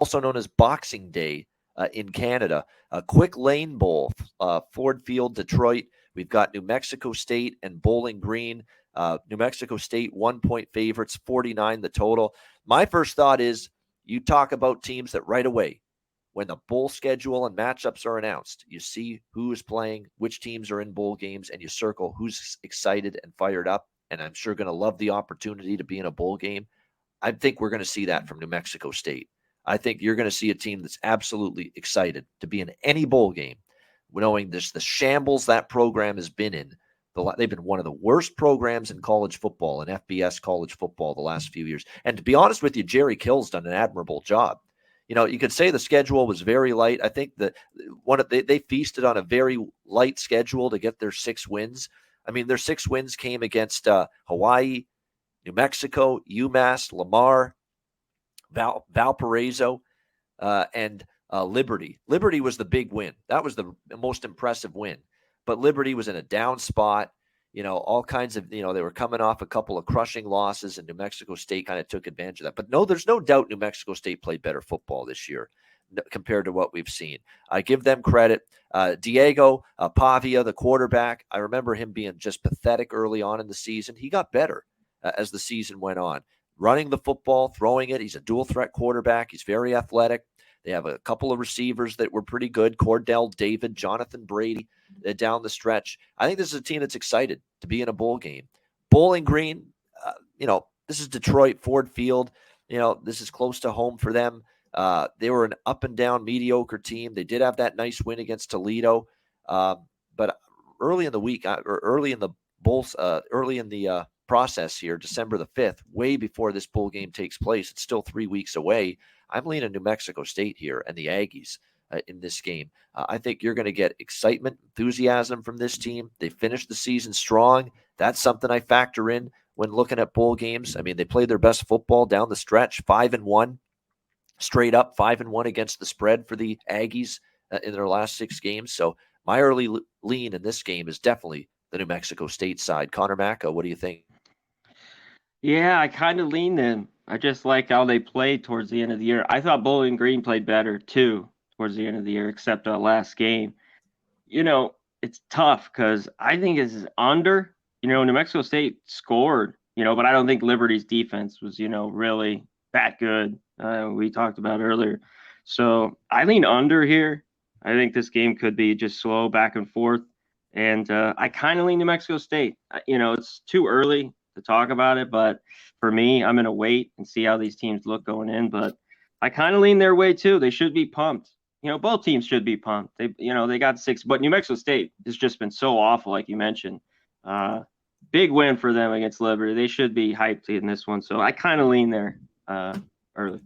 also known as Boxing Day in Canada. A quick lane bowl, Ford Field, Detroit. We've got New Mexico State and Bowling Green. New Mexico State 1-point favorites, 49 the total. My first thought is you talk about teams that right away, when the bowl schedule and matchups are announced, you see who is playing, which teams are in bowl games, and you circle who's excited and fired up. And I'm sure going to love the opportunity to be in a bowl game. I think we're going to see that from New Mexico State. I think you're going to see a team that's absolutely excited to be in any bowl game, knowing this the shambles that program has been in. They've been one of the worst programs in college football, in FBS college football, the last few years. And to be honest with you, Jerry Kill's done an admirable job. You could say the schedule was very light. I think that they feasted on a very light schedule to get their 6 wins. I mean, their 6 wins came against Hawaii, New Mexico, UMass, Lamar, Valparaiso, and Liberty. Liberty was the big win. That was the most impressive win. But Liberty was in a down spot. All kinds of, they were coming off a couple of crushing losses, and New Mexico State kind of took advantage of that. But no, there's no doubt New Mexico State played better football this year compared to what we've seen. I give them credit. Diego Pavia, the quarterback, I remember him being just pathetic early on in the season. He got better as the season went on. Running the football, throwing it. He's a dual threat quarterback. He's very athletic. They have a couple of receivers that were pretty good. Cordell David, Jonathan Brady down the stretch. I think this is a team that's excited to be in a bowl game. Bowling Green, this is Detroit, Ford Field. This is close to home for them. They were an up and down mediocre team. They did have that nice win against Toledo. But early in the week, or early in the Bulls, early in the process here, December the 5th, way before this bowl game takes place, it's still 3 weeks away. I'm leaning New Mexico State here and the Aggies in this game. I think you're going to get excitement, enthusiasm from this team. They finished the season strong. That's something I factor in when looking at bowl games. I mean, they played their best football down the stretch, 5-1, straight up 5-1 against the spread for the Aggies in their last 6 games. So my early lean in this game is definitely the New Mexico State side. Conor Macca, what do you think? Yeah, I kind of lean them. I just like how they played towards the end of the year. I thought Bowling Green played better too towards the end of the year, except the last game. It's tough because I think this is under. New Mexico State scored, but I don't think Liberty's defense was, really that good. We talked about earlier. So I lean under here. I think this game could be just slow back and forth. And I kind of lean New Mexico State. It's too early to talk about it, but for me, I'm going to wait and see how these teams look going in. But I kind of lean their way too. They should be pumped. Both teams should be pumped. They got 6, but New Mexico State has just been so awful, like you mentioned. Big win for them against Liberty. They should be hyped in this one. So I kind of lean there early.